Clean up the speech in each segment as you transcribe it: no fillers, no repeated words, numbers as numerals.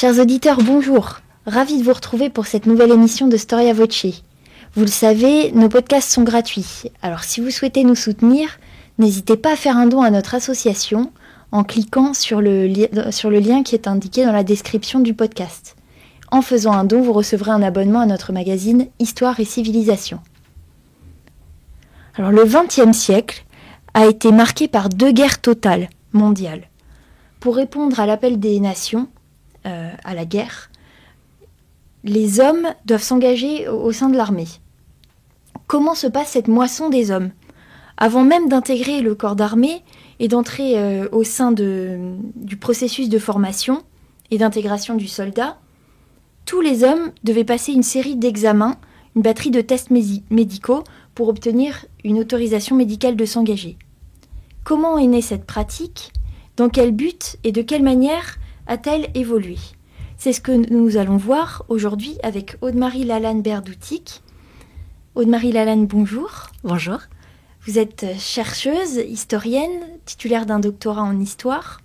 Chers auditeurs, bonjour. Ravi de vous retrouver pour cette nouvelle émission de Storia Voce. Vous le savez, nos podcasts sont gratuits. Alors si vous souhaitez nous soutenir, n'hésitez pas à faire un don à notre association en cliquant sur le lien qui est indiqué dans la description du podcast. En faisant un don, vous recevrez un abonnement à notre magazine Histoire et Civilisation. Alors le XXe siècle a été marqué par 2 guerres totales mondiales. Pour répondre à l'appel des nations, à la guerre, les hommes doivent s'engager au sein de l'armée. Comment se passe cette moisson des hommes ? Avant même d'intégrer le corps d'armée et d'entrer au sein du processus de formation et d'intégration du soldat, tous les hommes devaient passer une série d'examens, une batterie de tests médicaux pour obtenir une autorisation médicale de s'engager. Comment est née cette pratique ? Dans quel but et de quelle manière a-t-elle évolué ? C'est ce que nous allons voir aujourd'hui avec Aude-Marie Lalanne-Berdoutic. Aude-Marie Lalanne, bonjour. Bonjour. Vous êtes chercheuse, historienne, titulaire d'un doctorat en histoire.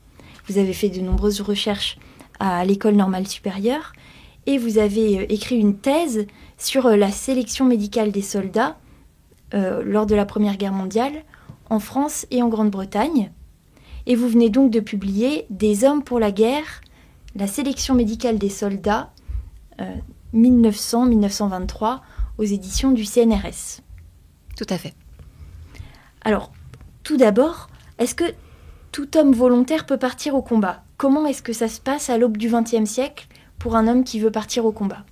Vous avez fait de nombreuses recherches à l'École normale supérieure et vous avez écrit une thèse sur la sélection médicale des soldats lors de la Première Guerre mondiale en France et en Grande-Bretagne. Et vous venez donc de publier « Des hommes pour la guerre, la sélection médicale des soldats, 1900-1923 » aux éditions du CNRS. Tout à fait. Alors, tout d'abord, est-ce que tout homme volontaire peut partir au combat ? Comment est-ce que ça se passe à l'aube du XXe siècle pour un homme qui veut partir au combat ?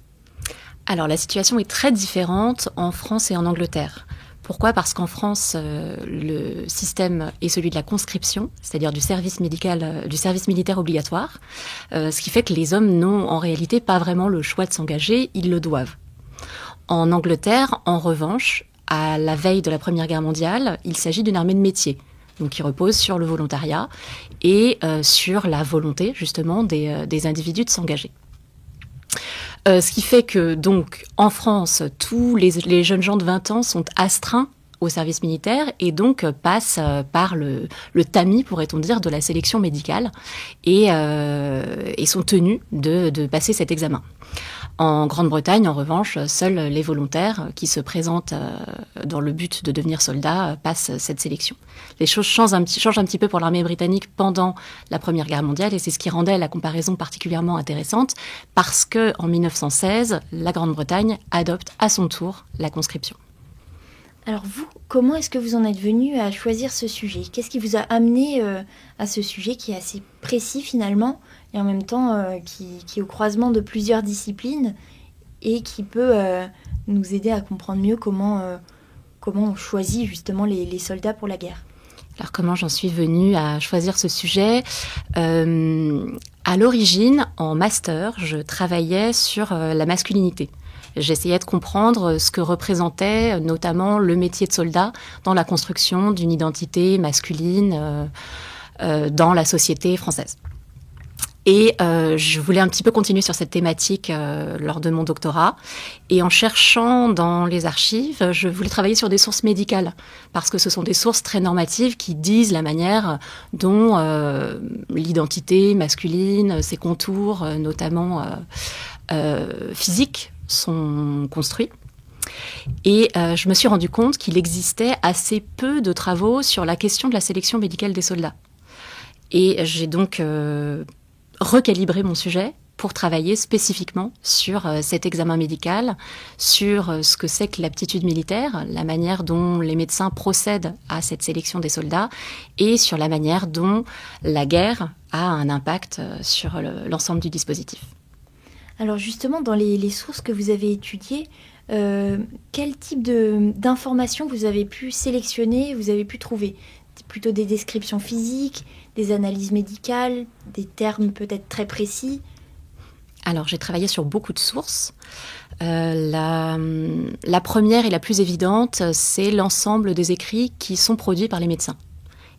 Alors, la situation est très différente en France et en Angleterre. Pourquoi ? Parce qu'en France, le système est celui de la conscription, c'est-à-dire du service militaire obligatoire, ce qui fait que les hommes n'ont en réalité pas vraiment le choix de s'engager, ils le doivent. En Angleterre, en revanche, à la veille de la Première Guerre mondiale, il s'agit d'une armée de métier, donc qui repose sur le volontariat et sur la volonté justement des individus de s'engager. Ce qui fait que, donc, en France, tous les jeunes gens de 20 ans sont astreints au service militaire et donc passent par le tamis, pourrait-on dire, de la sélection médicale et sont tenus de passer cet examen. En Grande-Bretagne, en revanche, seuls les volontaires qui se présentent dans le but de devenir soldats passent cette sélection. Les choses changent un petit peu pour l'armée britannique pendant la Première Guerre mondiale et c'est ce qui rendait la comparaison particulièrement intéressante parce qu'en 1916, la Grande-Bretagne adopte à son tour la conscription. Alors vous, comment est-ce que vous en êtes venu à choisir ce sujet ? Qu'est-ce qui vous a amené à ce sujet qui est assez précis finalement et en même temps qui est au croisement de plusieurs disciplines et qui peut nous aider à comprendre mieux comment on choisit justement les soldats pour la guerre ? Alors comment j'en suis venue à choisir ce sujet ? À l'origine, en master, je travaillais sur la masculinité. J'essayais de comprendre ce que représentait notamment le métier de soldat dans la construction d'une identité masculine dans la société française. Et je voulais un petit peu continuer sur cette thématique lors de mon doctorat. Et en cherchant dans les archives, je voulais travailler sur des sources médicales, parce que ce sont des sources très normatives qui disent la manière dont l'identité masculine, ses contours, notamment physiques, sont construits. Et je me suis rendu compte qu'il existait assez peu de travaux sur la question de la sélection médicale des soldats. Et j'ai donc recalibré mon sujet pour travailler spécifiquement sur cet examen médical, sur ce que c'est que l'aptitude militaire, la manière dont les médecins procèdent à cette sélection des soldats et sur la manière dont la guerre a un impact sur l'ensemble du dispositif. Alors justement, dans les sources que vous avez étudiées, quel type d'informations vous avez pu sélectionner, vous avez pu trouver ? Plutôt des descriptions physiques, des analyses médicales, des termes peut-être très précis ? Alors, j'ai travaillé sur beaucoup de sources. La première et la plus évidente, c'est l'ensemble des écrits qui sont produits par les médecins.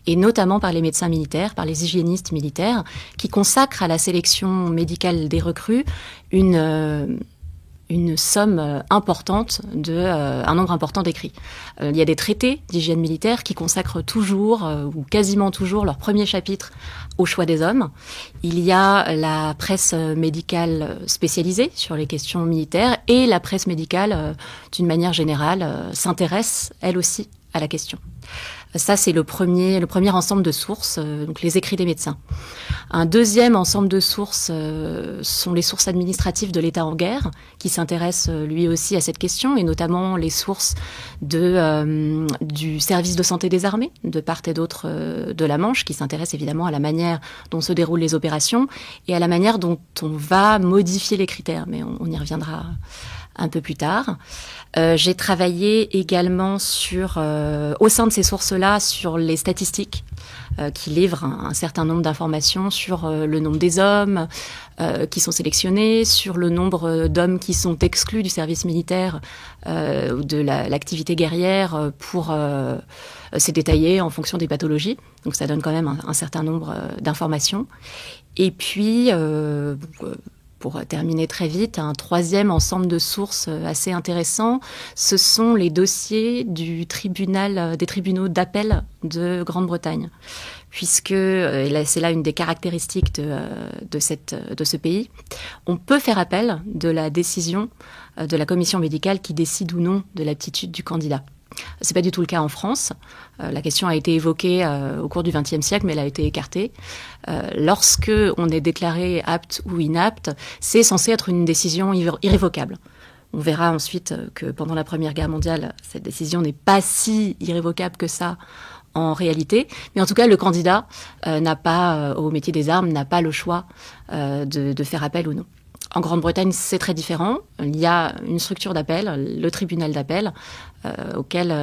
Et notamment par les médecins militaires, par les hygiénistes militaires, qui consacrent à la sélection médicale des recrues une une somme importante un nombre important d'écrits. Il y a des traités d'hygiène militaire qui consacrent toujours, ou quasiment toujours, leur premier chapitre au choix des hommes. Il y a la presse médicale spécialisée sur les questions militaires et la presse médicale, d'une manière générale, s'intéresse, elle aussi, à la question. Ça, c'est le premier ensemble de sources, donc les écrits des médecins. Un deuxième ensemble de sources sont les sources administratives de l'État en guerre, qui s'intéressent lui aussi à cette question, et notamment les sources du service de santé des armées, de part et d'autre de la Manche, qui s'intéressent évidemment à la manière dont se déroulent les opérations et à la manière dont on va modifier les critères, mais on y reviendra un peu plus tard. J'ai travaillé également au sein de ces sources-là, sur les statistiques qui livrent un certain nombre d'informations sur le nombre des hommes qui sont sélectionnés, sur le nombre d'hommes qui sont exclus du service militaire ou de l'activité guerrière pour c'est détaillé en fonction des pathologies. Donc ça donne quand même un certain nombre d'informations. Et puis pour terminer très vite, un troisième ensemble de sources assez intéressant, ce sont les dossiers des tribunaux d'appel de Grande-Bretagne. Puisque, et c'est là une des caractéristiques de ce pays, on peut faire appel de la décision de la commission médicale qui décide ou non de l'aptitude du candidat. C'est pas du tout le cas en France. La question a été évoquée au cours du XXe siècle, mais elle a été écartée. Lorsque on est déclaré apte ou inapte, c'est censé être une décision irrévocable. On verra ensuite que pendant la Première Guerre mondiale, cette décision n'est pas si irrévocable que ça en réalité. Mais en tout cas, le candidat au métier des armes n'a pas le choix de faire appel ou non. En Grande-Bretagne, c'est très différent. Il y a une structure d'appel, le tribunal d'appel, auquel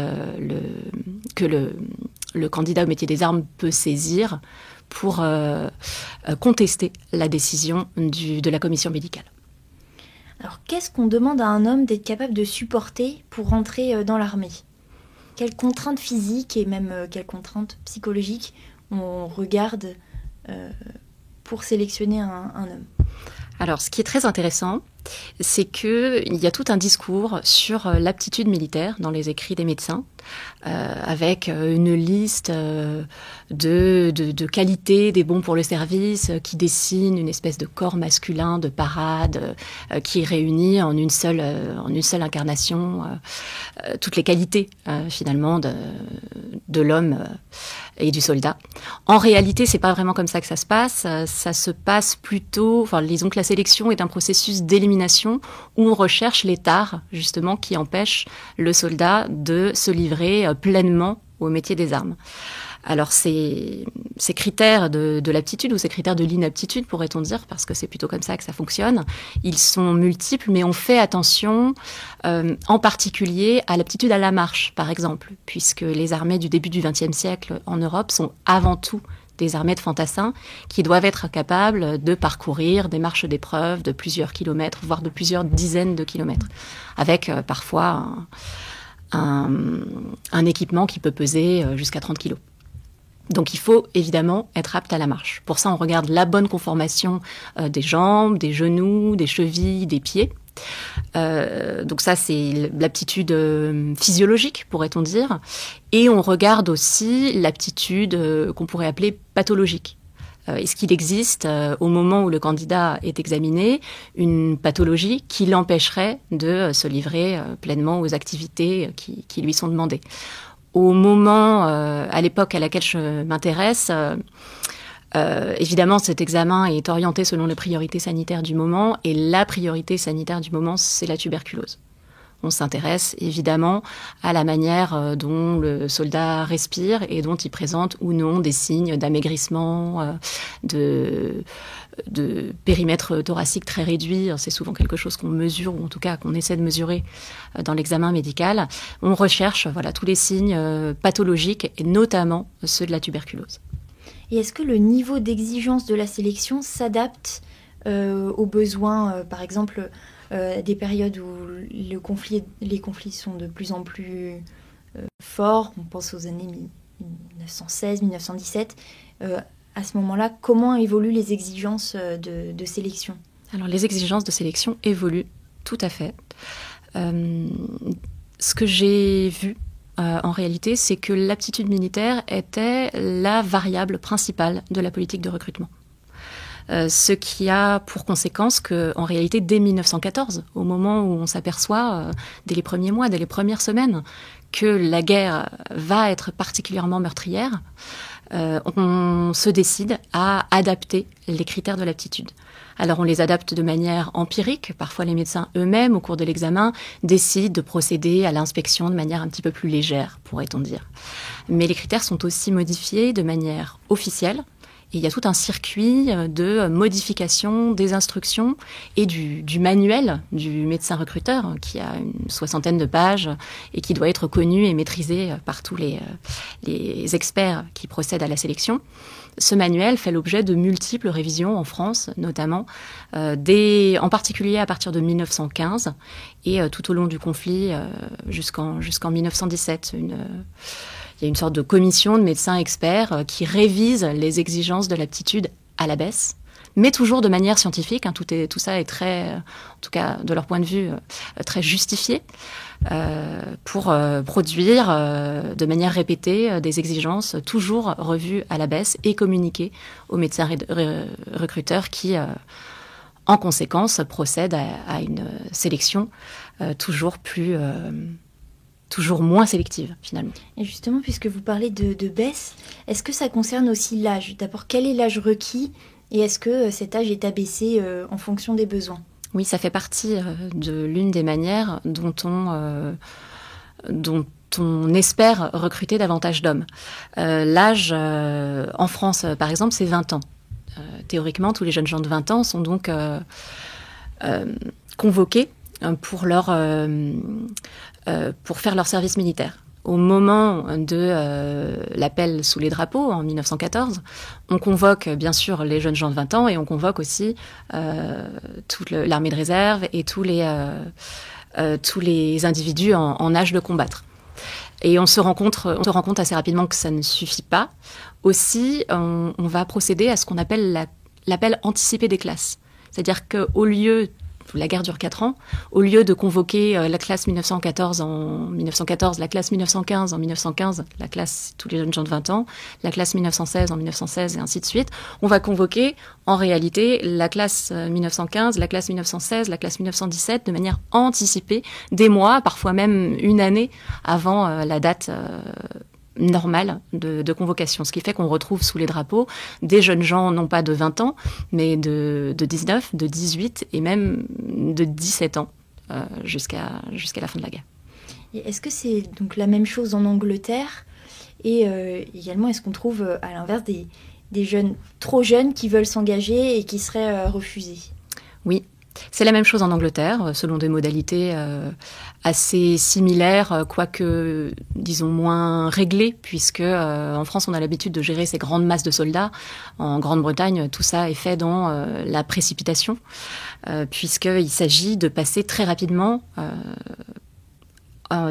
le candidat au métier des armes peut saisir pour contester la décision de la commission médicale. Alors, qu'est-ce qu'on demande à un homme d'être capable de supporter pour rentrer dans l'armée ? Quelles contraintes physiques et même quelles contraintes psychologiques on regarde pour sélectionner un homme ? Alors, ce qui est très intéressant, c'est qu'il y a tout un discours sur l'aptitude militaire dans les écrits des médecins, avec une liste de qualités des bons pour le service qui dessine une espèce de corps masculin de parade qui réunit en une seule incarnation toutes les qualités finalement de l'homme et du soldat. En réalité, c'est pas vraiment comme ça que ça se passe. Ça se passe plutôt, disons que la sélection est un processus d'élimination où on recherche les tares, justement, qui empêchent le soldat de se livrer pleinement au métier des armes. Alors, ces critères de l'aptitude ou ces critères de l'inaptitude, pourrait-on dire, parce que c'est plutôt comme ça que ça fonctionne, ils sont multiples, mais on fait attention en particulier à l'aptitude à la marche, par exemple, puisque les armées du début du XXe siècle en Europe sont avant tout des armées de fantassins qui doivent être capables de parcourir des marches d'épreuve de plusieurs kilomètres, voire de plusieurs dizaines de kilomètres, avec parfois un équipement qui peut peser jusqu'à 30 kilos. Donc il faut évidemment être apte à la marche. Pour ça, on regarde la bonne conformation des jambes, des genoux, des chevilles, des pieds. Donc ça, c'est l'aptitude physiologique, pourrait-on dire. Et on regarde aussi l'aptitude qu'on pourrait appeler pathologique. Est-ce qu'il existe, au moment où le candidat est examiné, une pathologie qui l'empêcherait de se livrer pleinement aux activités qui lui sont demandées ? Au moment, à l'époque à laquelle je m'intéresse, évidemment, cet examen est orienté selon les priorités sanitaires du moment, et la priorité sanitaire du moment, c'est la tuberculose. On s'intéresse évidemment à la manière dont le soldat respire et dont il présente ou non des signes d'amaigrissement, de périmètre thoracique très réduit. C'est souvent quelque chose qu'on mesure, ou en tout cas qu'on essaie de mesurer dans l'examen médical. On recherche tous les signes pathologiques, et notamment ceux de la tuberculose. Et est-ce que le niveau d'exigence de la sélection s'adapte aux besoins, par exemple, des périodes où les conflits sont de plus en plus forts, on pense aux années 1916, 1917, à ce moment-là, comment évoluent les exigences de sélection ? Alors les exigences de sélection évoluent tout à fait. Ce que j'ai vu, en réalité, c'est que l'aptitude militaire était la variable principale de la politique de recrutement. Ce qui a pour conséquence qu'en réalité, dès 1914, au moment où on s'aperçoit, dès les premiers mois, dès les premières semaines, que la guerre va être particulièrement meurtrière, on se décide à adapter les critères de l'aptitude. Alors on les adapte de manière empirique. Parfois les médecins eux-mêmes, au cours de l'examen, décident de procéder à l'inspection de manière un petit peu plus légère, pourrait-on dire. Mais les critères sont aussi modifiés de manière officielle. Et il y a tout un circuit de modification des instructions et du manuel du médecin recruteur qui a une 60aine de pages et qui doit être connu et maîtrisé par tous les experts qui procèdent à la sélection. Ce manuel fait l'objet de multiples révisions en France, notamment, en particulier à partir de 1915 et tout au long du conflit jusqu'en 1917. Il y a une sorte de commission de médecins experts qui révise les exigences de l'aptitude à la baisse, mais toujours de manière scientifique. Tout ça est très, en tout cas de leur point de vue, très justifié pour produire de manière répétée des exigences toujours revues à la baisse et communiquées aux médecins recruteurs qui, en conséquence, procèdent à une sélection toujours moins sélective, finalement. Et justement, puisque vous parlez de baisse, est-ce que ça concerne aussi l'âge ? D'abord, quel est l'âge requis et est-ce que cet âge est abaissé en fonction des besoins ? Oui, ça fait partie de l'une des manières dont on espère recruter davantage d'hommes. L'âge, en France, par exemple, c'est 20 ans. Théoriquement, tous les jeunes gens de 20 ans sont donc convoqués pour faire leur service militaire. Au moment de l'appel sous les drapeaux, en 1914, on convoque bien sûr les jeunes gens de 20 ans et on convoque aussi toute l'armée de réserve et tous les individus en âge de combattre. Et on se rend compte assez rapidement que ça ne suffit pas. Aussi, on va procéder à ce qu'on appelle l'appel anticipé des classes. C'est-à-dire qu'au lieu... La guerre dure 4 ans. Au lieu de convoquer la classe 1914 en 1914, la classe 1915 en 1915, la classe tous les jeunes gens de 20 ans, la classe 1916 en 1916 et ainsi de suite, on va convoquer en réalité la classe 1915, la classe 1916, la classe 1917 de manière anticipée, des mois, parfois même une année avant la date normale de convocation. Ce qui fait qu'on retrouve sous les drapeaux des jeunes gens, non pas de 20 ans, mais de 19, de 18 et même de 17 ans jusqu'à la fin de la guerre. Et est-ce que c'est donc la même chose en Angleterre ? Et également, est-ce qu'on trouve à l'inverse des jeunes trop jeunes qui veulent s'engager et qui seraient refusés ? Oui. C'est la même chose en Angleterre, selon des modalités assez similaires, quoique, disons, moins réglées, puisque en France, on a l'habitude de gérer ces grandes masses de soldats. En Grande-Bretagne, tout ça est fait dans la précipitation, puisqu'il s'agit de passer très rapidement,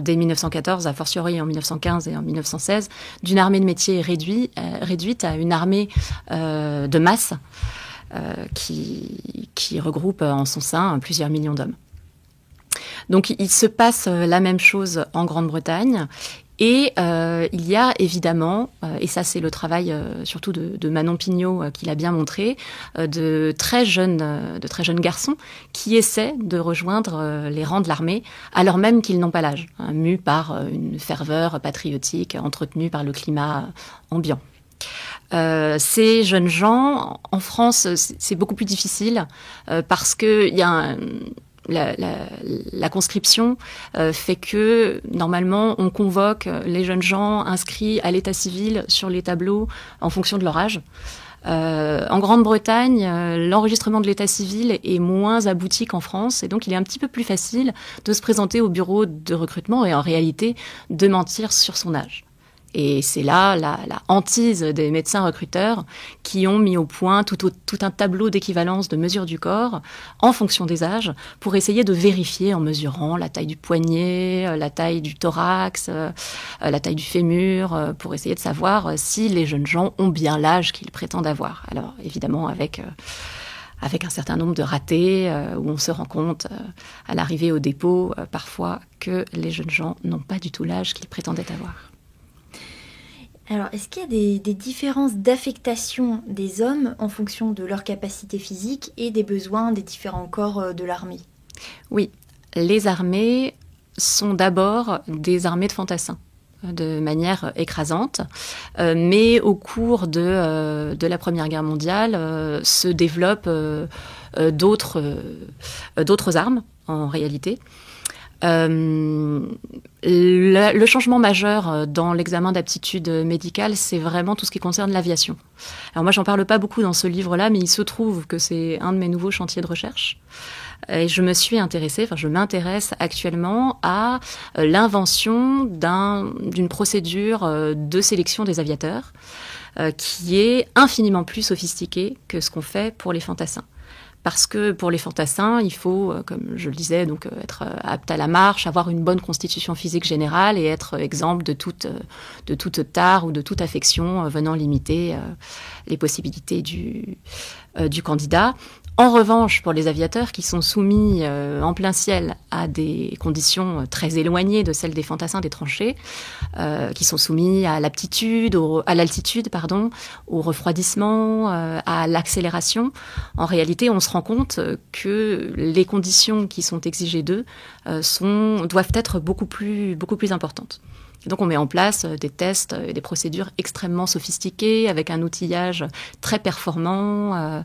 dès 1914, a fortiori en 1915 et en 1916, d'une armée de métier réduite à une armée de masse, qui regroupe en son sein plusieurs millions d'hommes. Donc il se passe la même chose en Grande-Bretagne et il y a évidemment, et ça c'est le travail surtout de Manon Pignot qui l'a bien montré, de très jeunes garçons qui essaient de rejoindre les rangs de l'armée alors même qu'ils n'ont pas l'âge, mus par une ferveur patriotique entretenue par le climat ambiant. Ces jeunes gens, en France, c'est beaucoup plus difficile parce que il y a la conscription fait que normalement on convoque les jeunes gens inscrits à l'état civil sur les tableaux en fonction de leur âge. En Grande-Bretagne, l'enregistrement de l'état civil est moins abouti qu'en France et donc il est un petit peu plus facile de se présenter au bureau de recrutement et en réalité de mentir sur son âge. Et c'est là la hantise des médecins recruteurs qui ont mis au point tout un tableau d'équivalence de mesure du corps en fonction des âges pour essayer de vérifier en mesurant la taille du poignet, la taille du thorax, la taille du fémur, pour essayer de savoir si les jeunes gens ont bien l'âge qu'ils prétendent avoir. Alors évidemment avec avec un certain nombre de ratés, où on se rend compte à l'arrivée au dépôt, parfois, que les jeunes gens n'ont pas du tout l'âge qu'ils prétendaient avoir. Alors, est-ce qu'il y a des différences d'affectation des hommes en fonction de leur capacité physique et des besoins des différents corps de l'armée ? Oui, les armées sont d'abord des armées de fantassins, de manière écrasante, mais au cours de la Première Guerre mondiale se développent d'autres armes, en réalité. Le changement majeur dans l'examen d'aptitude médicale, c'est vraiment tout ce qui concerne l'aviation. Alors moi, j'en parle pas beaucoup dans ce livre-là, mais il se trouve que c'est un de mes nouveaux chantiers de recherche. Et je m'intéresse actuellement à l'invention d'une procédure de sélection des aviateurs qui est infiniment plus sophistiquée que ce qu'on fait pour les fantassins. Parce que pour les fantassins, il faut, comme je le disais, donc être apte à la marche, avoir une bonne constitution physique générale et être exempt de toute tare ou de toute affection venant limiter les possibilités du candidat. En revanche, pour les aviateurs qui sont soumis en plein ciel à des conditions très éloignées de celles des fantassins des tranchées, qui sont soumis à l'altitude, au refroidissement, à l'accélération, en réalité, on se rend compte que les conditions qui sont exigées d'eux doivent être beaucoup plus importantes. Et donc on met en place des tests et des procédures extrêmement sophistiquées avec un outillage très performant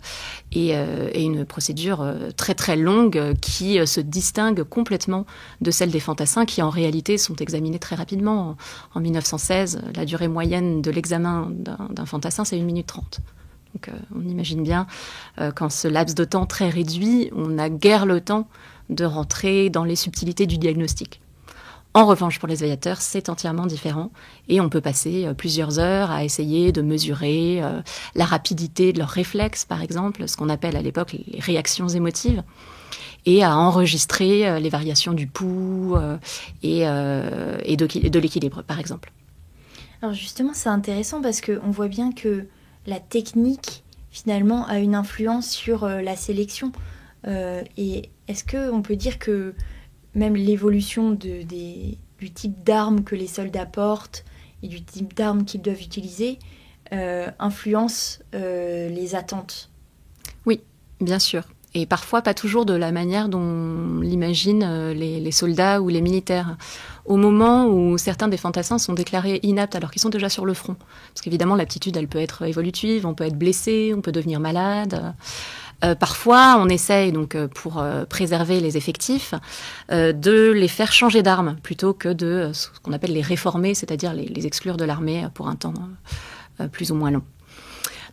et une procédure très très longue qui se distingue complètement de celle des fantassins qui en réalité sont examinés très rapidement. En 1916, la durée moyenne de l'examen d'un fantassin, c'est 1 minute 30. Donc on imagine bien qu'en ce laps de temps très réduit, on n'a guère le temps de rentrer dans les subtilités du diagnostic. En revanche, pour les aviateurs, c'est entièrement différent et on peut passer plusieurs heures à essayer de mesurer la rapidité de leurs réflexes, par exemple, ce qu'on appelle à l'époque les réactions émotives, et à enregistrer les variations du pouls et de l'équilibre, par exemple. Alors justement, c'est intéressant parce qu'on voit bien que la technique, finalement, a une influence sur la sélection. Et est-ce qu'on peut dire que même l'évolution du type d'armes que les soldats portent et du type d'armes qu'ils doivent utiliser influence les attentes? Oui, bien sûr. Et parfois pas toujours de la manière dont l'imaginent les soldats ou les militaires. Au moment où certains des fantassins sont déclarés inaptes alors qu'ils sont déjà sur le front. Parce qu'évidemment, l'aptitude, elle peut être évolutive, on peut être blessé, on peut devenir malade. Parfois, on essaye, donc, pour préserver les effectifs, de les faire changer d'armes plutôt que de ce qu'on appelle les réformer, c'est-à-dire les exclure de l'armée pour un temps plus ou moins long.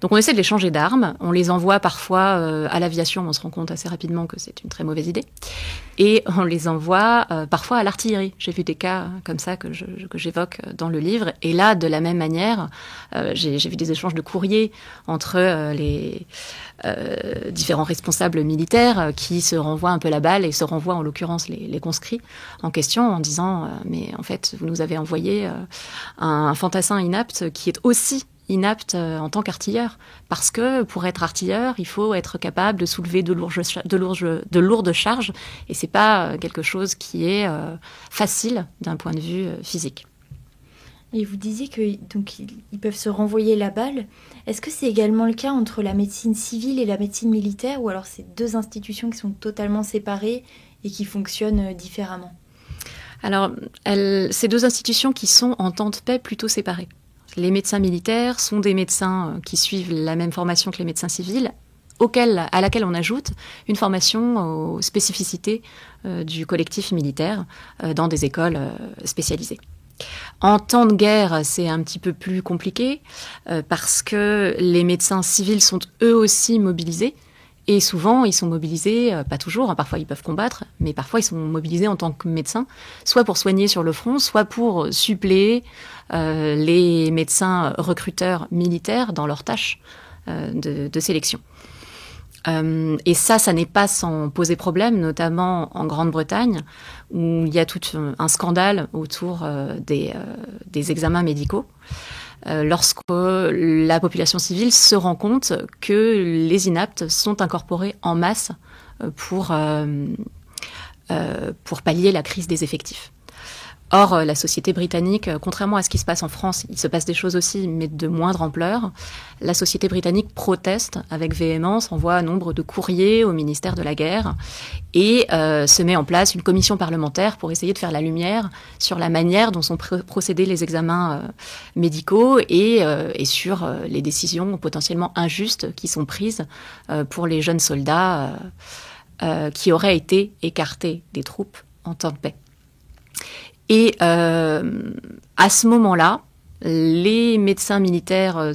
Donc on essaie de les changer d'armes, on les envoie parfois à l'aviation, on se rend compte assez rapidement que c'est une très mauvaise idée, et on les envoie parfois à l'artillerie. J'ai vu des cas comme ça que j'évoque dans le livre, et là, de la même manière, j'ai vu des échanges de courriers entre les différents responsables militaires qui se renvoient un peu la balle et se renvoient en l'occurrence les conscrits en question en disant mais en fait vous nous avez envoyé un fantassin inapte qui est aussi inapte en tant qu'artilleur. Parce que pour être artilleur, il faut être capable de soulever de lourdes charges. Et c'est pas quelque chose qui est facile d'un point de vue physique. Et vous disiez qu'ils peuvent se renvoyer la balle. Est-ce que c'est également le cas entre la médecine civile et la médecine militaire, ou alors c'est deux institutions qui sont totalement séparées et qui fonctionnent différemment? Alors, ces deux institutions qui sont en temps de paix plutôt séparées. Les médecins militaires sont des médecins qui suivent la même formation que les médecins civils, à laquelle on ajoute une formation aux spécificités du collectif militaire dans des écoles spécialisées. En temps de guerre, c'est un petit peu plus compliqué parce que les médecins civils sont eux aussi mobilisés. Et souvent, ils sont mobilisés, pas toujours, parfois ils peuvent combattre, mais parfois ils sont mobilisés en tant que médecins, soit pour soigner sur le front, soit pour suppléer les médecins recruteurs militaires dans leurs tâches de sélection. Et ça n'est pas sans poser problème, notamment en Grande-Bretagne, où il y a tout un scandale autour des examens médicaux. lorsque la population civile se rend compte que les inaptes sont incorporés en masse pour pallier la crise des effectifs. Or, la société britannique, contrairement à ce qui se passe en France, il se passe des choses aussi, mais de moindre ampleur, la société britannique proteste avec véhémence, envoie nombre de courriers au ministère de la Guerre et se met en place une commission parlementaire pour essayer de faire la lumière sur la manière dont sont procédés les examens médicaux et sur les décisions potentiellement injustes qui sont prises pour les jeunes soldats qui auraient été écartés des troupes en temps de paix. Et à ce moment-là, les médecins militaires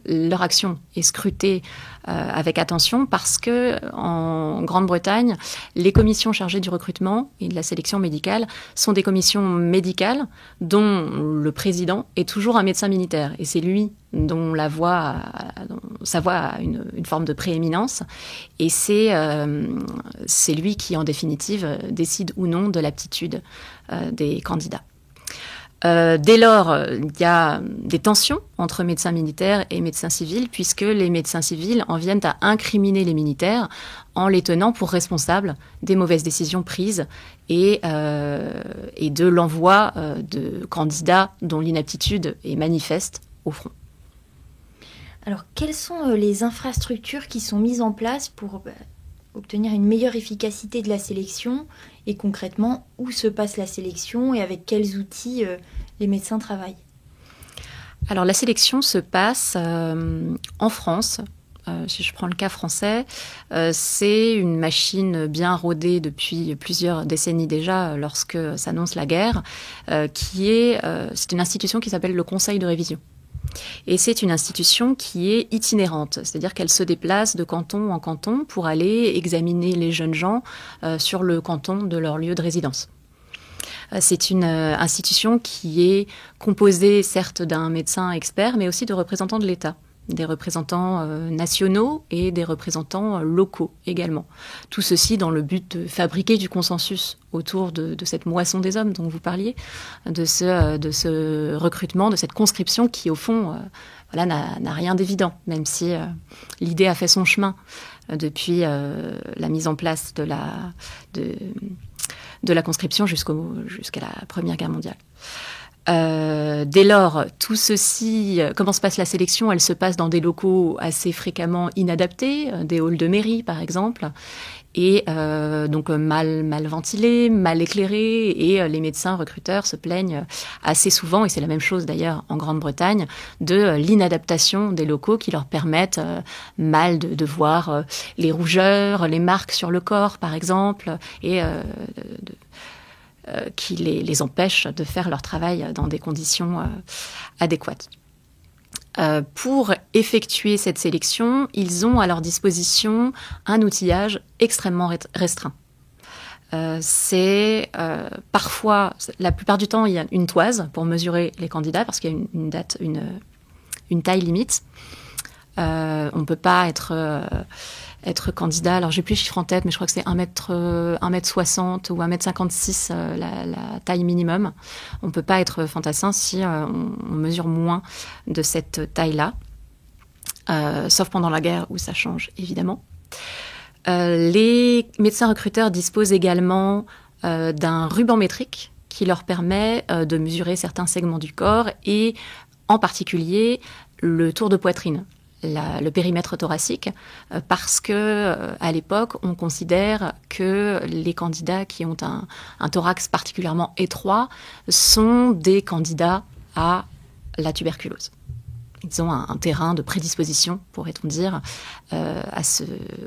leur action est scrutée avec attention parce que en Grande-Bretagne, les commissions chargées du recrutement et de la sélection médicale sont des commissions médicales dont le président est toujours un médecin militaire. Et c'est lui dont sa voix a une forme de prééminence. Et c'est lui qui, en définitive, décide ou non de l'aptitude des candidats. Dès lors, il y a des tensions entre médecins militaires et médecins civils, puisque les médecins civils en viennent à incriminer les militaires en les tenant pour responsables des mauvaises décisions prises et de l'envoi de candidats dont l'inaptitude est manifeste au front. Alors, quelles sont les infrastructures qui sont mises en place pour obtenir une meilleure efficacité de la sélection et concrètement, où se passe la sélection et avec quels outils les médecins travaillent? Alors, la sélection se passe en France. Si je prends le cas français, c'est une machine bien rodée depuis plusieurs décennies déjà, lorsque s'annonce la guerre, c'est une institution qui s'appelle le Conseil de révision. Et c'est une institution qui est itinérante, c'est-à-dire qu'elle se déplace de canton en canton pour aller examiner les jeunes gens sur le canton de leur lieu de résidence. C'est une institution qui est composée certes d'un médecin expert, mais aussi de représentants de l'État, des représentants nationaux et des représentants locaux également. Tout ceci dans le but de fabriquer du consensus autour de cette moisson des hommes dont vous parliez, de ce recrutement, de cette conscription qui, au fond, n'a rien d'évident, même si l'idée a fait son chemin depuis la mise en place de la conscription jusqu'à la Première Guerre mondiale. Dès lors, tout ceci, comment se passe la sélection? Elle se passe dans des locaux assez fréquemment inadaptés, des halls de mairie par exemple, et donc mal ventilés, mal éclairés, et les médecins recruteurs se plaignent assez souvent, et c'est la même chose d'ailleurs en Grande-Bretagne, de l'inadaptation des locaux qui leur permettent mal de voir les rougeurs, les marques sur le corps par exemple, et qui les empêchent de faire leur travail dans des conditions adéquates. Pour effectuer cette sélection, ils ont à leur disposition un outillage extrêmement restreint. Parfois, la plupart du temps, il y a une toise pour mesurer les candidats parce qu'il y a une taille limite. On ne peut pas être candidat, alors j'ai plus le chiffre en tête, mais je crois que c'est 1m60 ou 1m56 la taille minimum. On ne peut pas être fantassin si on mesure moins de cette taille-là, sauf pendant la guerre où ça change évidemment. Les médecins recruteurs disposent également d'un ruban métrique qui leur permet de mesurer certains segments du corps et en particulier le tour de poitrine. Le périmètre thoracique, parce que à l'époque, on considère que les candidats qui ont un thorax particulièrement étroit sont des candidats à la tuberculose. Ils ont un terrain de prédisposition, pourrait-on dire,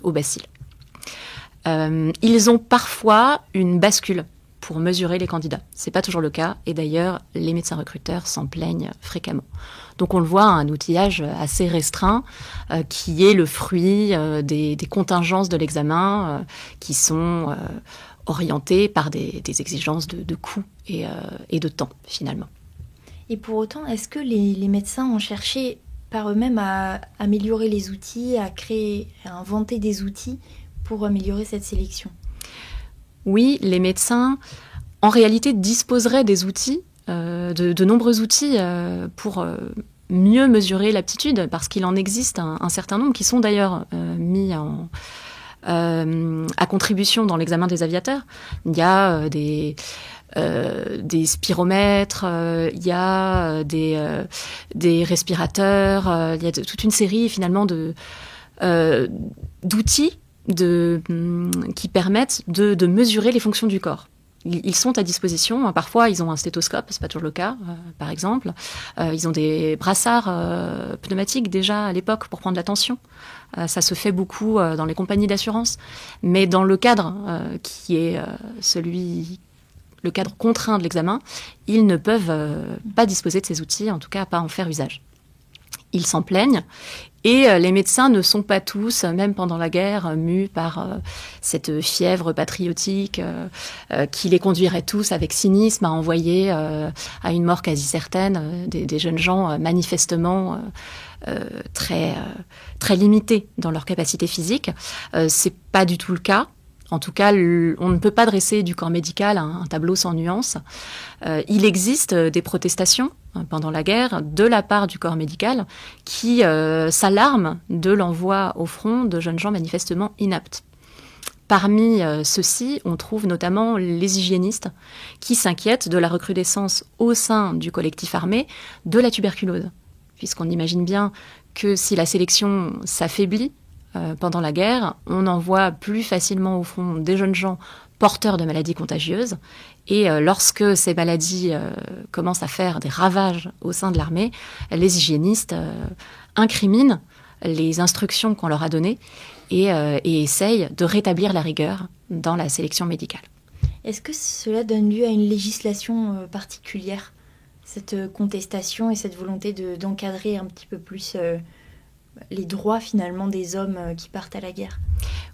au bacille. Ils ont parfois une bascule pour mesurer les candidats. Ce n'est pas toujours le cas, et d'ailleurs, les médecins recruteurs s'en plaignent fréquemment. Donc on le voit, un outillage assez restreint qui est le fruit des contingences de l'examen qui sont orientées par des exigences de coût et de temps, finalement. Et pour autant, est-ce que les médecins ont cherché par eux-mêmes à améliorer les outils, à inventer des outils pour améliorer cette sélection? Oui, les médecins, en réalité, disposeraient des outils de nombreux outils pour mieux mesurer l'aptitude, parce qu'il en existe un certain nombre qui sont d'ailleurs mis à contribution dans l'examen des aviateurs. Il y a des spiromètres, il y a des respirateurs, il y a toute une série finalement d'outils qui permettent de mesurer les fonctions du corps. Ils sont à disposition. Parfois, ils ont un stéthoscope, c'est pas toujours le cas, par exemple. Ils ont des brassards pneumatiques déjà à l'époque pour prendre la tension. Ça se fait beaucoup dans les compagnies d'assurance. Mais dans le cadre qui est le cadre contraint de l'examen, ils ne peuvent pas disposer de ces outils, en tout cas pas en faire usage. Ils s'en plaignent. Et les médecins ne sont pas tous, même pendant la guerre, mus par cette fièvre patriotique qui les conduirait tous avec cynisme à envoyer à une mort quasi certaine des jeunes gens manifestement très limités dans leur capacité physique. C'est pas du tout le cas. En tout cas, on ne peut pas dresser du corps médical un tableau sans nuance. Il existe des protestations pendant la guerre de la part du corps médical qui s'alarme de l'envoi au front de jeunes gens manifestement inaptes. Parmi ceux-ci, on trouve notamment les hygiénistes qui s'inquiètent de la recrudescence au sein du collectif armé de la tuberculose. Puisqu'on imagine bien que si la sélection s'affaiblit pendant la guerre, on envoie plus facilement au front des jeunes gens porteurs de maladies contagieuses. Et lorsque ces maladies commencent à faire des ravages au sein de l'armée, les hygiénistes incriminent les instructions qu'on leur a données et essayent de rétablir la rigueur dans la sélection médicale. Est-ce que cela donne lieu à une législation particulière, cette contestation et cette volonté d'encadrer un petit peu plus les droits finalement des hommes qui partent à la guerre?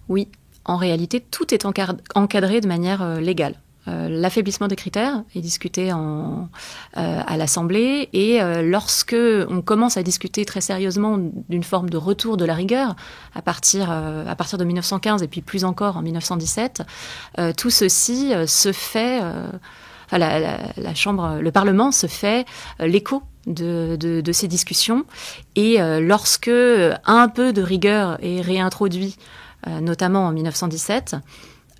Oui, en réalité, tout est encadré de manière légale. L'affaiblissement des critères est discuté à l'Assemblée et lorsque on commence à discuter très sérieusement d'une forme de retour de la rigueur à partir de 1915 et puis plus encore en 1917, tout ceci se fait... la Chambre, le Parlement se fait l'écho de ces discussions et lorsque un peu de rigueur est réintroduit, notamment en 1917,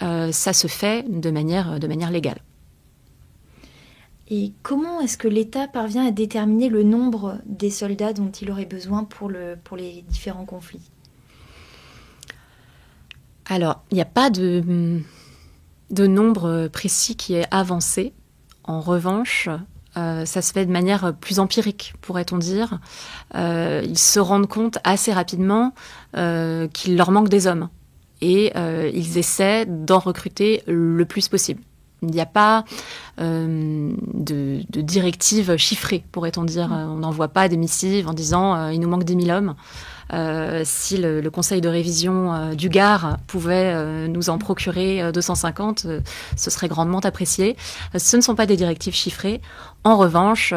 ça se fait de manière légale. Et comment est-ce que l'État parvient à déterminer le nombre des soldats dont il aurait besoin pour les différents conflits? Alors, il n'y a pas de nombre précis qui est avancé. En revanche, ça se fait de manière plus empirique, pourrait-on dire. Ils se rendent compte assez rapidement qu'il leur manque des hommes. Et ils essaient d'en recruter le plus possible. Il n'y a pas de directive chiffrée, pourrait-on dire. On n'envoie pas des missives en disant il nous manque 10 000 hommes. Si le conseil de révision du Gard pouvait nous en procurer 250, ce serait grandement apprécié. Ce ne sont pas des directives chiffrées. En revanche,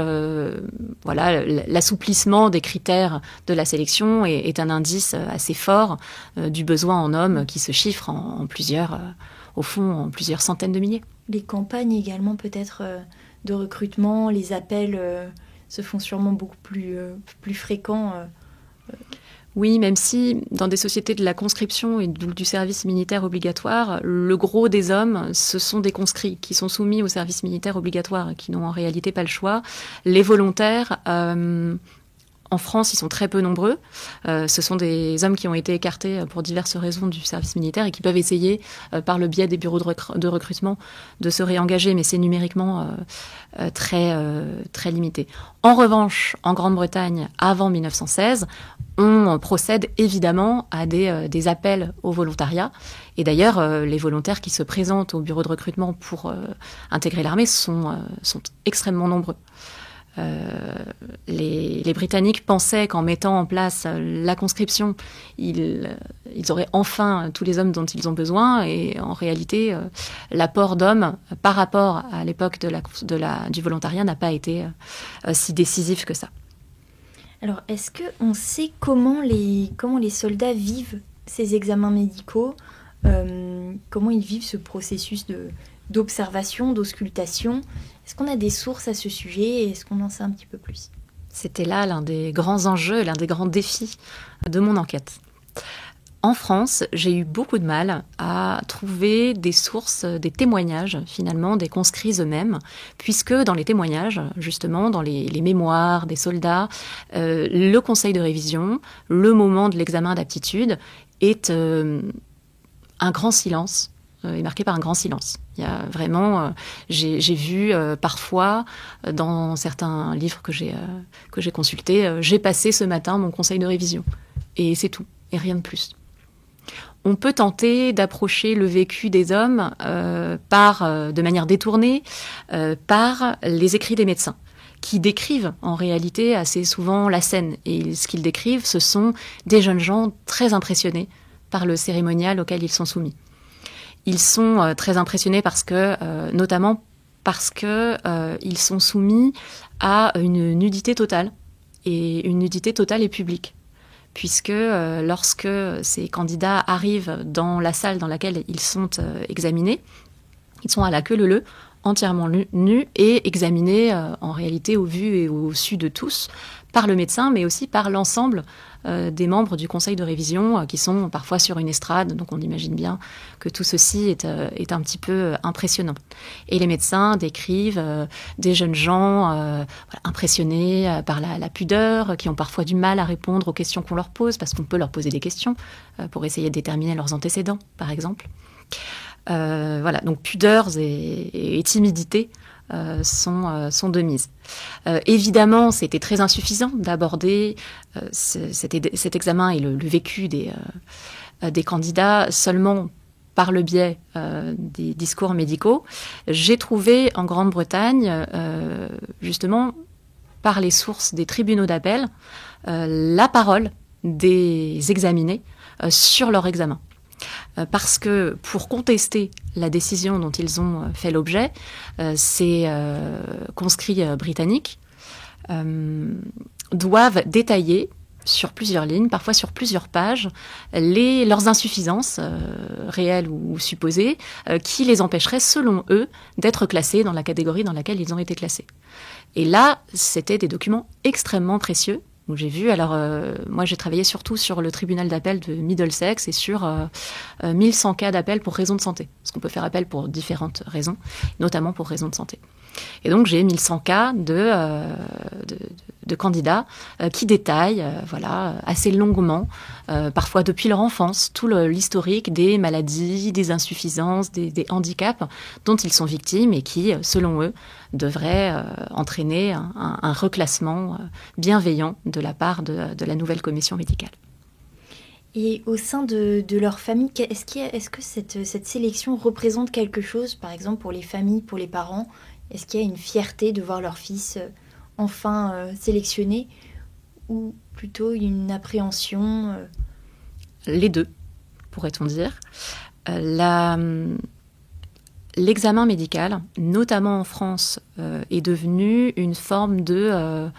l'assouplissement des critères de la sélection est un indice assez fort du besoin en hommes qui se chiffre en plusieurs centaines de milliers. Les campagnes également peut-être de recrutement, les appels se font sûrement beaucoup plus fréquents. Oui, même si dans des sociétés de la conscription et donc du service militaire obligatoire, le gros des hommes, ce sont des conscrits qui sont soumis au service militaire obligatoire et qui n'ont en réalité pas le choix. Les volontaires, en France, ils sont très peu nombreux. Ce sont des hommes qui ont été écartés pour diverses raisons du service militaire et qui peuvent essayer, par le biais des bureaux de recrutement, de se réengager, mais c'est numériquement très limité. En revanche, en Grande-Bretagne, avant 1916, on procède évidemment à des appels au volontariat. Et d'ailleurs, les volontaires qui se présentent au bureau de recrutement pour intégrer l'armée sont extrêmement nombreux. Les Britanniques pensaient qu'en mettant en place la conscription, ils auraient enfin tous les hommes dont ils ont besoin. Et en réalité, l'apport d'hommes par rapport à l'époque du volontariat n'a pas été si décisif que ça. Alors, est-ce qu'on sait comment les soldats vivent ces examens médicaux, comment ils vivent ce processus d'observation, d'auscultation. Est-ce qu'on a des sources à ce sujet et est-ce qu'on en sait un petit peu plus ? C'était là l'un des grands enjeux, l'un des grands défis de mon enquête. En France, j'ai eu beaucoup de mal à trouver des sources, des témoignages finalement des conscrits eux-mêmes, puisque dans les témoignages, justement, dans les mémoires des soldats, le conseil de révision, le moment de l'examen d'aptitude est un grand silence, est marqué par un grand silence. Il y a vraiment, j'ai vu parfois dans certains livres que j'ai consultés, j'ai passé ce matin mon conseil de révision, et c'est tout, et rien de plus. On peut tenter d'approcher le vécu des hommes de manière détournée par les écrits des médecins, qui décrivent en réalité assez souvent la scène. Et ce qu'ils décrivent, ce sont des jeunes gens très impressionnés par le cérémonial auquel ils sont soumis. Ils sont très impressionnés notamment parce que ils sont soumis à une nudité totale, et une nudité totale et publique. Puisque lorsque ces candidats arrivent dans la salle dans laquelle ils sont examinés, ils sont à la queue leu-leu, entièrement nus et examinés en réalité au vu et au su de tous, par le médecin, mais aussi par l'ensemble des membres du conseil de révision qui sont parfois sur une estrade. Donc on imagine bien que tout ceci est un petit peu impressionnant. Et les médecins décrivent des jeunes gens impressionnés par la pudeur, qui ont parfois du mal à répondre aux questions qu'on leur pose, parce qu'on peut leur poser des questions pour essayer de déterminer leurs antécédents, par exemple. Donc pudeur et timidité sont de mise. Évidemment, c'était très insuffisant d'aborder cet examen et le vécu des candidats seulement par le biais des discours médicaux. J'ai trouvé en Grande-Bretagne, justement, par les sources des tribunaux d'appel, la parole des examinés sur leur examen. Parce que pour contester la décision dont ils ont fait l'objet, ces conscrits britanniques doivent détailler sur plusieurs lignes, parfois sur plusieurs pages, leurs insuffisances réelles ou supposées, qui les empêcheraient, selon eux, d'être classés dans la catégorie dans laquelle ils ont été classés. Et là, c'était des documents extrêmement précieux. Donc j'ai vu, moi j'ai travaillé surtout sur le tribunal d'appel de Middlesex et sur 1100 cas d'appel pour raison de santé. Parce qu'on peut faire appel pour différentes raisons, notamment pour raison de santé. Et donc j'ai 1100 cas de candidats qui détaillent assez longuement, parfois depuis leur enfance, tout l'historique des maladies, des insuffisances, des handicaps dont ils sont victimes et qui, selon eux, devraient entraîner un reclassement bienveillant de la part de la nouvelle commission médicale. Et au sein de leur famille, est-ce que cette sélection représente quelque chose, par exemple pour les familles, pour les parents ? Est-ce qu'il y a une fierté de voir leur fils enfin sélectionné, ou plutôt une appréhension Les deux, pourrait-on dire. L'examen médical, notamment en France, est devenu une forme de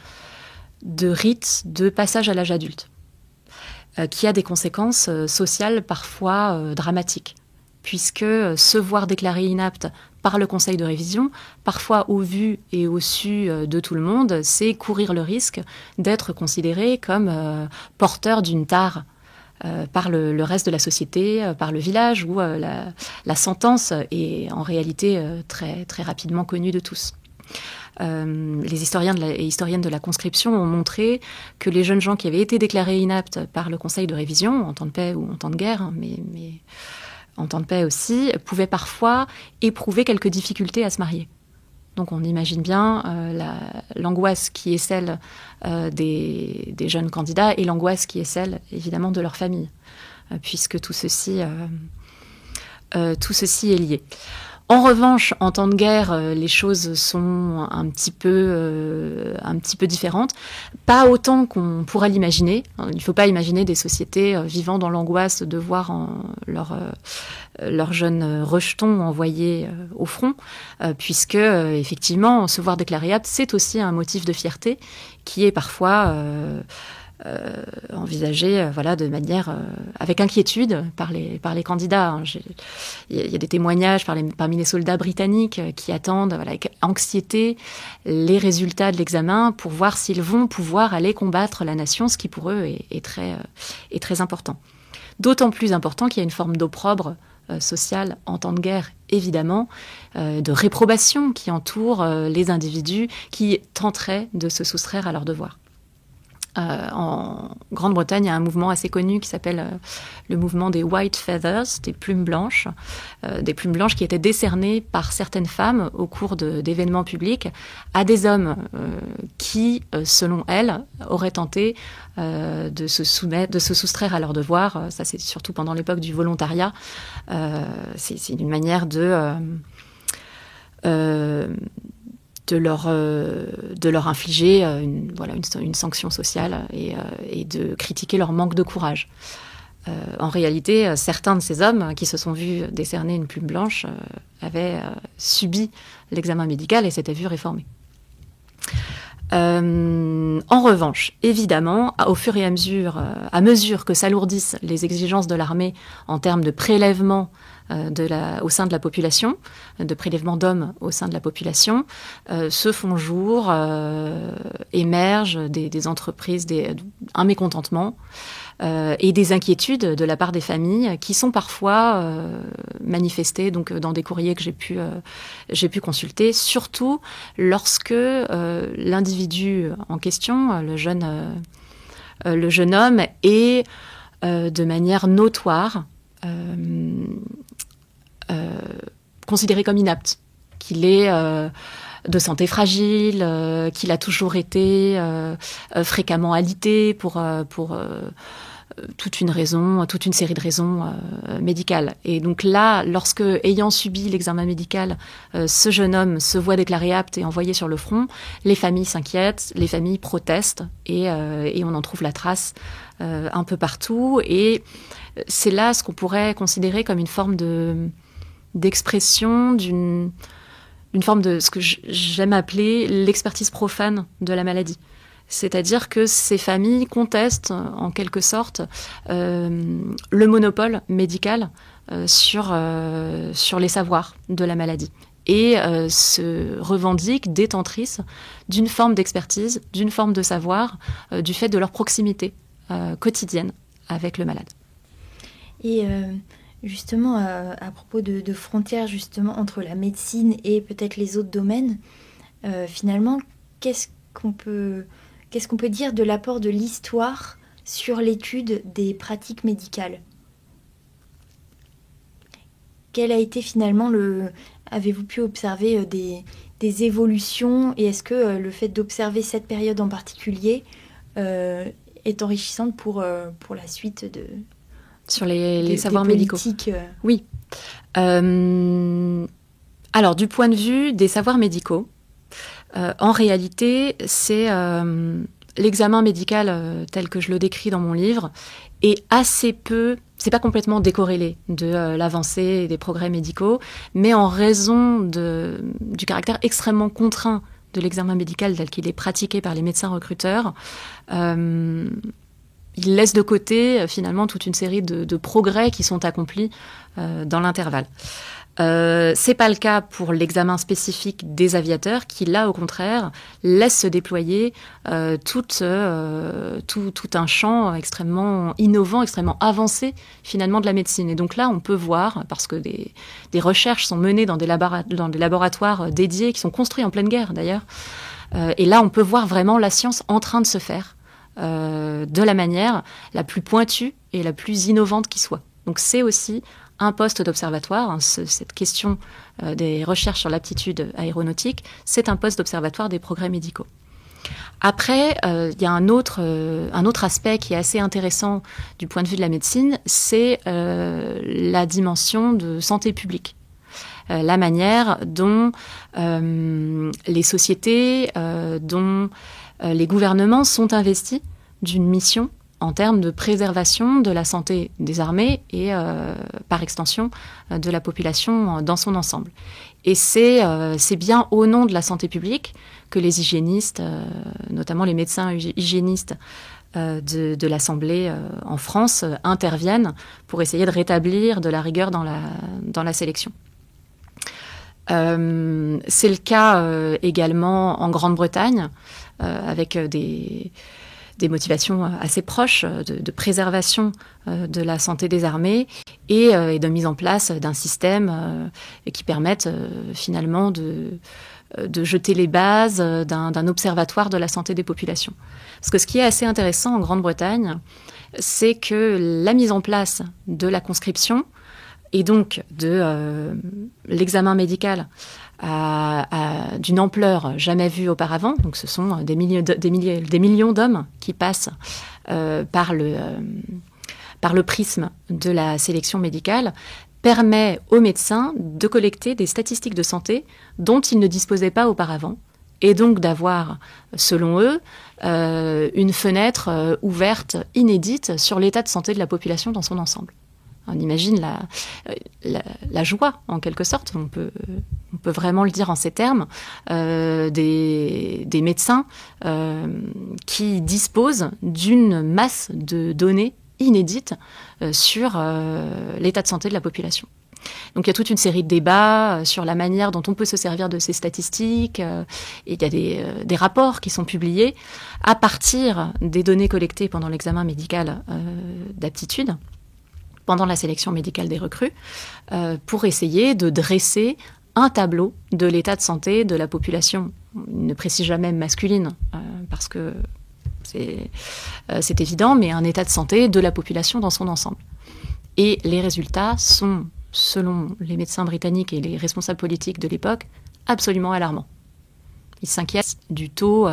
rite de passage à l'âge adulte, qui a des conséquences sociales parfois dramatiques, puisque se voir déclaré inapte par le conseil de révision, parfois au vu et au su de tout le monde, c'est courir le risque d'être considéré comme porteur d'une tare par le reste de la société, par le village, où la sentence est en réalité très, très rapidement connue de tous. Les historiens et historiennes de la conscription ont montré que les jeunes gens qui avaient été déclarés inaptes par le conseil de révision, en temps de paix ou en temps de guerre, mais en temps de paix aussi, pouvaient parfois éprouver quelques difficultés à se marier. Donc on imagine bien l'angoisse qui est celle des jeunes candidats et l'angoisse qui est celle, évidemment, de leur famille, puisque tout ceci est lié. En revanche, en temps de guerre, les choses sont un petit peu différentes. Pas autant qu'on pourrait l'imaginer. Il ne faut pas imaginer des sociétés vivant dans l'angoisse de voir leurs jeunes rejetons envoyés au front, puisque, effectivement, se voir déclaré apte, c'est aussi un motif de fierté qui est parfois envisagée de manière avec inquiétude par les candidats. Il y a des témoignages parmi les soldats britanniques qui attendent avec anxiété les résultats de l'examen pour voir s'ils vont pouvoir aller combattre la nation, ce qui pour eux est très important. D'autant plus important qu'il y a une forme d'opprobre sociale en temps de guerre, évidemment, de réprobation qui entoure les individus qui tenteraient de se soustraire à leurs devoirs. En Grande-Bretagne, il y a un mouvement assez connu qui s'appelle le mouvement des White Feathers, des plumes blanches qui étaient décernées par certaines femmes au cours d'événements publics à des hommes qui, selon elles, auraient tenté de se soustraire à leurs devoirs. Ça, c'est surtout pendant l'époque du volontariat. C'est une manière de leur infliger une sanction sociale et de critiquer leur manque de courage. En réalité, certains de ces hommes qui se sont vus décerner une plume blanche avaient subi l'examen médical et s'étaient vus réformés. En revanche, évidemment, au fur et à mesure que s'alourdissent les exigences de l'armée en termes de prélèvement au sein de la population, de prélèvement d'hommes au sein de la population, se font jour, émergent des entreprises, un mécontentement et des inquiétudes de la part des familles qui sont parfois manifestées donc, dans des courriers que j'ai pu consulter, surtout lorsque l'individu en question, le jeune homme, est de manière notoire considéré comme inapte, qu'il est de santé fragile, qu'il a toujours été fréquemment alité pour toute une série de raisons médicales. Et donc là, lorsque, ayant subi l'examen médical, ce jeune homme se voit déclaré apte et envoyé sur le front, les familles s'inquiètent, les familles protestent et on en trouve la trace un peu partout. Et c'est là ce qu'on pourrait considérer comme une forme d'expression d'une forme de ce que j'aime appeler l'expertise profane de la maladie. C'est-à-dire que ces familles contestent, en quelque sorte, le monopole médical sur les savoirs de la maladie et se revendiquent détentrices d'une forme d'expertise, d'une forme de savoir, du fait de leur proximité quotidienne avec le malade. Et justement, à propos de frontières justement entre la médecine et peut-être les autres domaines, finalement, qu'est-ce qu'on peut dire de l'apport de l'histoire sur l'étude des pratiques médicales ? Quel a été finalement avez-vous pu observer des évolutions, et est-ce que le fait d'observer cette période en particulier est enrichissante pour la suite sur les savoirs médicaux. Oui. Alors, du point de vue des savoirs médicaux, en réalité, c'est l'examen médical tel que je le décris dans mon livre est assez peu, c'est pas complètement décorrélé de l'avancée et des progrès médicaux, mais en raison du caractère extrêmement contraint de l'examen médical tel qu'il est pratiqué par les médecins recruteurs, il laisse de côté finalement toute une série de progrès qui sont accomplis dans l'intervalle. C'est pas le cas pour l'examen spécifique des aviateurs qui, là, au contraire, laisse se déployer tout un champ extrêmement innovant, extrêmement avancé finalement de la médecine. Et donc là, on peut voir, parce que des recherches sont menées dans des laboratoires dédiés qui sont construits en pleine guerre d'ailleurs, et là, on peut voir vraiment la science en train de se faire de la manière la plus pointue et la plus innovante qui soit. Donc c'est aussi un poste d'observatoire, cette question des recherches sur l'aptitude aéronautique, c'est un poste d'observatoire des progrès médicaux. Après, il y a un autre aspect qui est assez intéressant du point de vue de la médecine, c'est la dimension de santé publique. La manière dont les sociétés, dont les gouvernements sont investis d'une mission en termes de préservation de la santé des armées et, par extension, de la population dans son ensemble. Et c'est bien au nom de la santé publique que les hygiénistes, notamment les médecins hygiénistes, de l'Assemblée en France interviennent pour essayer de rétablir de la rigueur dans la sélection. C'est le cas également en Grande-Bretagne, avec des motivations assez proches de préservation de la santé des armées et de mise en place d'un système qui permette finalement de jeter les bases d'un observatoire de la santé des populations. Parce que ce qui est assez intéressant en Grande-Bretagne, c'est que la mise en place de la conscription et donc de l'examen médical d'une ampleur jamais vue auparavant, donc ce sont des millions d'hommes qui passent par le prisme de la sélection médicale, permet aux médecins de collecter des statistiques de santé dont ils ne disposaient pas auparavant, et donc d'avoir, selon eux, une fenêtre ouverte, inédite, sur l'état de santé de la population dans son ensemble. On imagine la joie, en quelque sorte, on peut vraiment le dire en ces termes, des médecins qui disposent d'une masse de données inédites sur l'état de santé de la population. Donc il y a toute une série de débats sur la manière dont on peut se servir de ces statistiques. Et il y a des rapports qui sont publiés à partir des données collectées pendant l'examen médical d'aptitude, pendant la sélection médicale des recrues, pour essayer de dresser un tableau de l'état de santé de la population. Il ne précise jamais masculine, parce que c'est évident, mais un état de santé de la population dans son ensemble. Et les résultats sont, selon les médecins britanniques et les responsables politiques de l'époque, absolument alarmants. Ils s'inquiètent du taux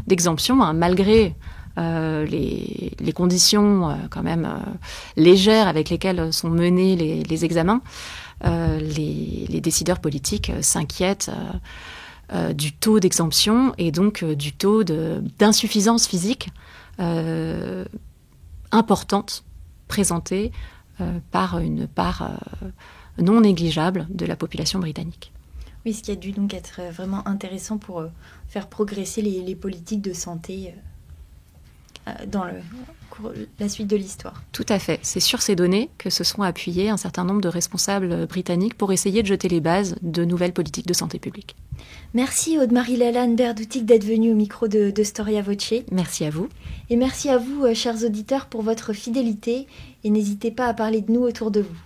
d'exemption, malgré les conditions quand même légères avec lesquelles sont menés les examens. Les décideurs politiques s'inquiètent du taux d'exemption et donc du taux d'insuffisance physique importante présentée par une part non négligeable de la population britannique. Oui, ce qui a dû donc être vraiment intéressant pour faire progresser les politiques de santé dans la suite de l'histoire. Tout à fait. C'est sur ces données que se sont appuyés un certain nombre de responsables britanniques pour essayer de jeter les bases de nouvelles politiques de santé publique. Merci Aude-Marie Lalanne Berdoutic d'être venue au micro de Storia Voce. Merci à vous. Et merci à vous, chers auditeurs, pour votre fidélité. Et n'hésitez pas à parler de nous autour de vous.